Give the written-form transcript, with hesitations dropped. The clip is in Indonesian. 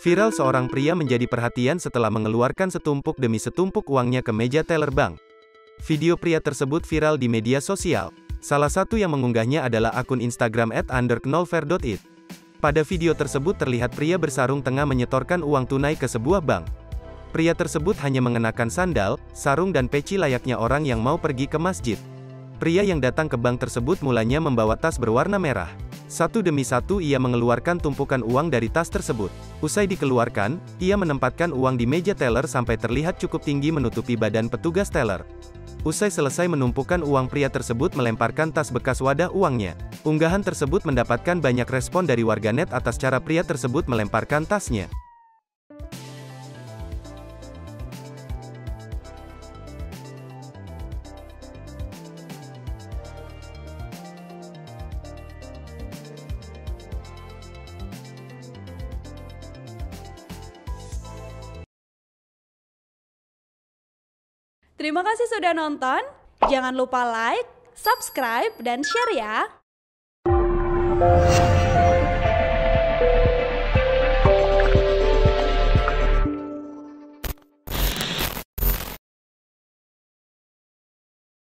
Viral seorang pria menjadi perhatian setelah mengeluarkan setumpuk demi setumpuk uangnya ke meja teller bank. Video pria tersebut viral di media sosial. Salah satu yang mengunggahnya adalah akun Instagram @_knolver.it. Pada video tersebut terlihat pria bersarung tengah menyetorkan uang tunai ke sebuah bank. Pria tersebut hanya mengenakan sandal, sarung dan peci layaknya orang yang mau pergi ke masjid. Pria yang datang ke bank tersebut mulanya membawa tas berwarna merah. Satu demi satu ia mengeluarkan tumpukan uang dari tas tersebut. Usai dikeluarkan, ia menempatkan uang di meja teller sampai terlihat cukup tinggi menutupi badan petugas teller. Usai selesai menumpukan uang, pria tersebut melemparkan tas bekas wadah uangnya. Unggahan tersebut mendapatkan banyak respon dari warganet atas cara pria tersebut melemparkan tasnya. Terima kasih sudah nonton. Jangan lupa like, subscribe, dan share ya.